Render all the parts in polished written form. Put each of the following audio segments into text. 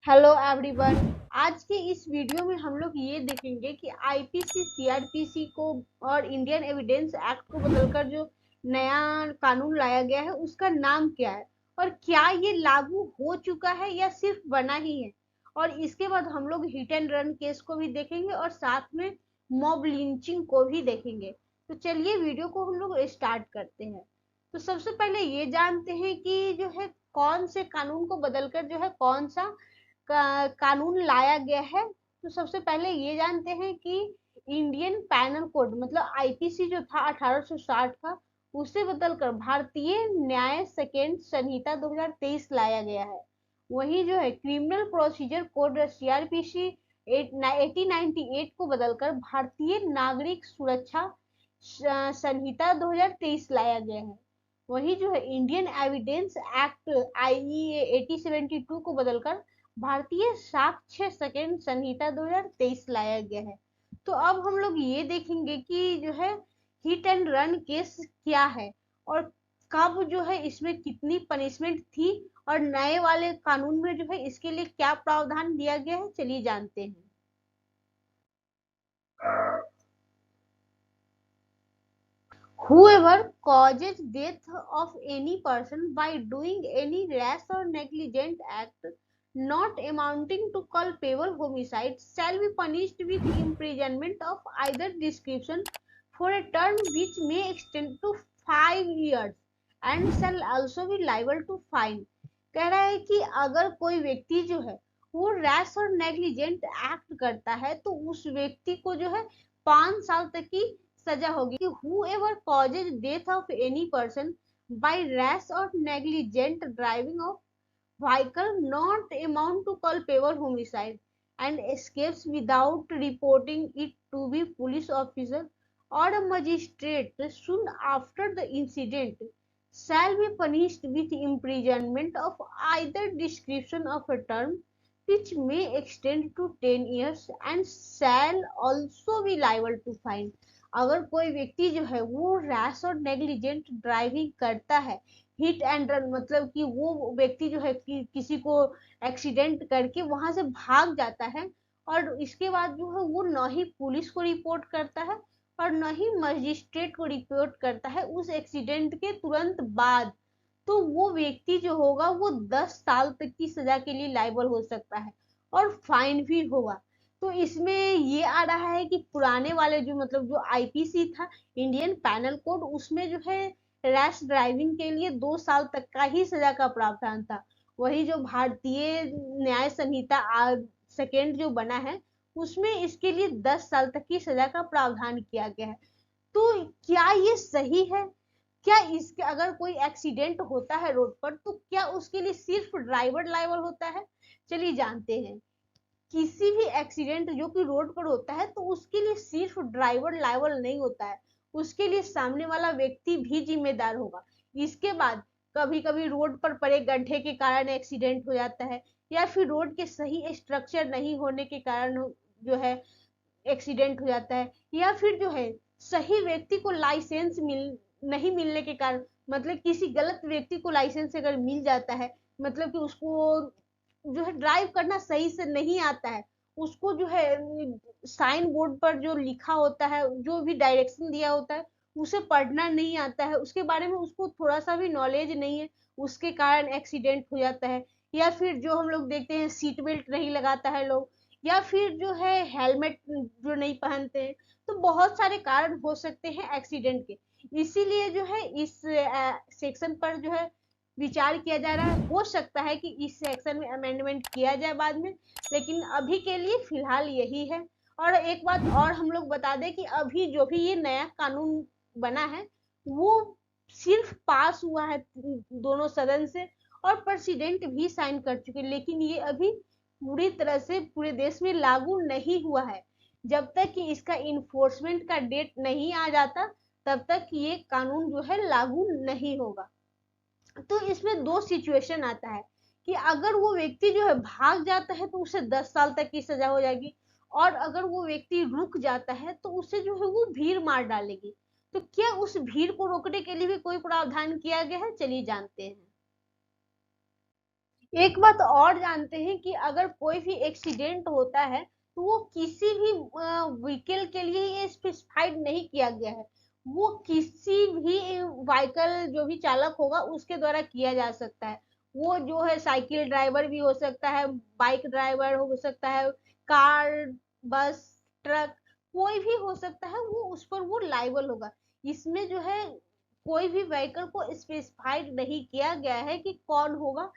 Hello everyone. आज के इस वीडियो में हम लोग ये देखेंगे कि आईपीसी सीआरपीसी को और इंडियन एविडेंस एक्ट को बदलकर जो नया कानून लाया गया है उसका नाम क्या है और क्या ये लागू हो चुका है या सिर्फ बना ही है। और इसके बाद हम लोग हिट एंड रन केस को भी देखेंगे और साथ में मॉब लिंचिंग को भी देखेंगे। तो चलिए वीडियो को हम लोग स्टार्ट करते हैं। तो सबसे पहले ये जानते हैं कि जो है कौन से कानून को बदलकर जो है कौन सा कानून लाया गया है। तो सबसे पहले ये जानते हैं कि इंडियन पैनल कोड मतलब आईपीसी जो था 1860 का, उसे बदलकर भारतीय न्याय सेकेंड संहिता 2023 लाया गया है। वही जो है क्रिमिनल प्रोसीजर कोड सीआरपीसी 1898 को बदलकर भारतीय नागरिक सुरक्षा संहिता 2023 लाया गया है। वही जो है इंडियन एविडेंस एक्ट आईईए 1872 को बदलकर भारतीय साक्ष्य सेकंड संहिता 2023 लाया गया है। तो अब हम लोग ये देखेंगे कि जो है हिट एंड रन केस क्या है और कब जो है इसमें कितनी पनिशमेंट थी और नए वाले कानून में जो है इसके लिए क्या प्रावधान दिया गया है, चलिए जानते हैं। Whoever causes death of any person by doing any rash or negligent act not amounting to culpable homicide shall be punished with imprisonment of either description for a term which may extend to 5 years and shall also be liable to fine। कह रहा है कि अगर कोई व्यक्ति जो है वो रैश और नेग्लिजेंट एक्ट करता है तो उस व्यक्ति को जो है 5 साल तक की सजा होगी। whoever causes death of any person by rash or negligent driving of vehicle not amount to culpable homicide and escapes without reporting it to be police officer or a magistrate soon after the incident shall be punished with imprisonment of either description of a term which may extend to 10 years and shall also be liable to fine। अगर कोई व्यक्ति जो है वो rash और negligent driving करता है, hit and run मतलब कि वो व्यक्ति जो है किसी को एक्सीडेंट करके वहां से भाग जाता है और इसके बाद जो है वो न ही पुलिस को रिपोर्ट करता है और न ही मजिस्ट्रेट को रिपोर्ट करता है उस एक्सीडेंट के तुरंत बाद, तो वो व्यक्ति जो होगा वो 10 साल तक की सजा के लिए लायबल हो सकता है और फाइन भी होगा। तो इसमें ये आ रहा है कि पुराने वाले जो मतलब जो आईपीसी था इंडियन पैनल कोड, उसमें जो है रैश ड्राइविंग के लिए 2 साल तक का ही सजा का प्रावधान था। वही जो भारतीय न्याय संहिता सेकेंड जो बना है उसमें इसके लिए 10 साल तक की सजा का प्रावधान किया गया है। तो क्या ये सही है? क्या इसके अगर कोई एक्सीडेंट होता है रोड पर तो क्या उसके लिए सिर्फ ड्राइवर लायबल होता है? चलिए जानते हैं। किसी भी एक्सीडेंट जो कि रोड पर होता है तो उसके लिए सिर्फ ड्राइवर लायबल नहीं होता है, उसके लिए सामने वाला व्यक्ति भी जिम्मेदार होगा। इसके बाद कभी कभी रोड पर पड़े गड्ढे के कारण एक्सीडेंट हो जाता है या फिर रोड के सही स्ट्रक्चर नहीं होने के कारण जो है एक्सीडेंट हो जाता है या फिर जो है सही व्यक्ति को लाइसेंस नहीं मिलने के कारण मतलब किसी गलत व्यक्ति को लाइसेंस अगर मिल जाता है मतलब कि उसको जो है ड्राइव करना सही से नहीं आता है, उसको जो है साइन बोर्ड पर जो लिखा होता है जो भी डायरेक्शन दिया होता है उसे पढ़ना नहीं आता है, उसके बारे में उसको थोड़ा सा भी नॉलेज नहीं है, उसके कारण एक्सीडेंट हो जाता है। या फिर जो हम लोग देखते हैं सीट बेल्ट नहीं लगाता है लोग, या फिर जो है हेलमेट जो नहीं पहनते हैं, तो बहुत सारे कारण हो सकते हैं एक्सीडेंट के। इसीलिए जो है इस सेक्शन पर जो है विचार किया जा रहा है। हो सकता है कि इस सेक्शन में अमेंडमेंट किया जाए बाद में, लेकिन अभी के लिए फिलहाल यही है। और एक बात और हम लोग बता दें कि अभी जो भी ये नया कानून बना है वो सिर्फ पास हुआ है दोनों सदन से और प्रेसिडेंट भी साइन कर चुके, लेकिन ये अभी पूरी तरह से पूरे देश में लागू नहीं हुआ है। जब तक कि इसका इन्फोर्समेंट का डेट नहीं आ जाता तब तक ये कानून जो है लागू नहीं होगा। तो इसमें दो सिचुएशन आता है कि अगर वो व्यक्ति जो है भाग जाता है तो उसे 10 साल तक की सजा हो जाएगी और अगर वो व्यक्ति रुक जाता है तो उसे जो है वो भीड़ मार डालेगी। तो क्या उस भीड़ को रोकने के लिए भी कोई प्रावधान किया गया है, चलिए जानते हैं। एक बात और जानते हैं कि अगर कोई भी एक्सीडेंट होता है तो वो किसी भी व्हीकल के लिए ये स्पेसिफाइड नहीं किया गया है, वो किसी भी व्हीकल जो भी चालक होगा उसके द्वारा किया जा सकता है। वो जो है साइकिल ड्राइवर भी हो सकता है, बाइक ड्राइवर हो सकता है, कार, बस, ट्रक, कोई भी हो सकता है, वो उस पर वो लाइबल होगा। इसमें जो है कोई भी व्हीकल को स्पेसिफाइड नहीं किया गया है कि कौन होगा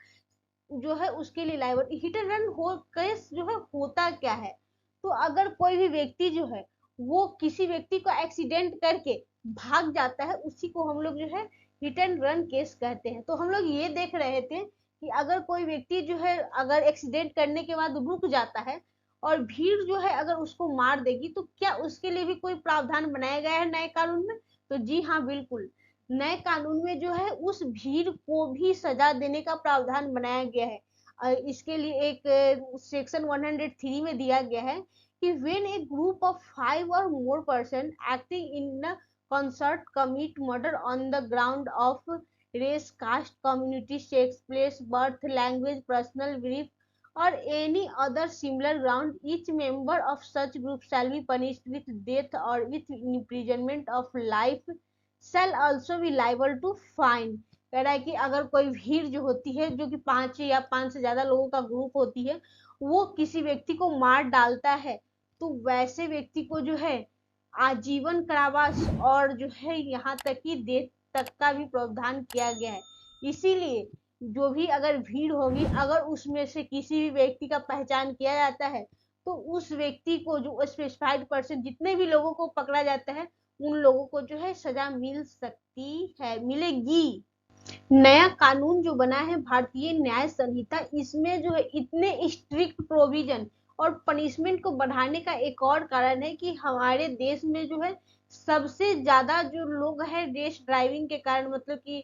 जो है उसके लिए लाइबल। हिट एंड रन हो केस जो है होता क्या है, तो अगर कोई भी व्यक्ति जो है वो किसी व्यक्ति को एक्सीडेंट करके भाग जाता है, उसी को हम लोग जो है हिट एंड रन केस कहते हैं। तो हम लोग ये देख रहे थे कि अगर कोई व्यक्ति जो है अगर एक्सीडेंट करने के बाद रुक जाता है और भीड़ जो है अगर उसको मार देगी, तो क्या उसके लिए भी कोई प्रावधान बनाया गया है नए कानून में? तो जी हाँ, बिल्कुल। नए कानून में जो है उस भीड़ को भी सजा देने का प्रावधान बनाया गया है। इसके लिए एक सेक्शन 103 में दिया गया है कि when A group of 5 or more person acting in a concert commit murder on the ground of race, caste, community, sex, place, birth, language, personal belief, or any other similar ground, each member of such group shall be punished with death or with imprisonment of life, shall also be liable to fine। कह रहा है कि अगर कोई भीड़ जो होती है, जो कि 5 या 5 से ज्यादा लोगों का ग्रुप होती है, वो किसी व्यक्ति को मार डालता है, तो वैसे व्यक्ति को जो है आजीवन कारावास और जो है यहाँ तक कि डेथ तक का भी प्रावधान किया गया है। इसीलिए जो भी अगर भीड़ होगी, अगर उसमें से किसी भी व्यक्ति का पहचान किया जाता है, तो उस व्यक्ति को जो स्पेसिफाइड पर्सन, जितने भी लोगों को पकड़ा जाता है, उन लोगों को जो है सजा मिल सकती है, मिलेगी। नया कानून जो बना है भारतीय न्याय संहिता, इसमें जो है इतने स्ट्रिक्ट प्रोविजन और पनिशमेंट को बढ़ाने का एक और कारण है कि हमारे देश में जो है सबसे ज्यादा जो लोग हैं रेस ड्राइविंग के कारण, मतलब कि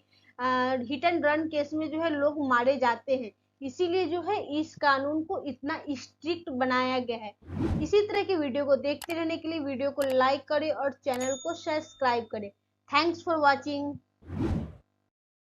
हिट एंड रन केस में जो है लोग मारे जाते हैं। इसीलिए जो है इस कानून को इतना स्ट्रिक्ट बनाया गया है। इसी तरह के वीडियो को देखते रहने के लिए वीडियो को लाइक करें और चैनल को सब्सक्राइब करें। Thanks for watching.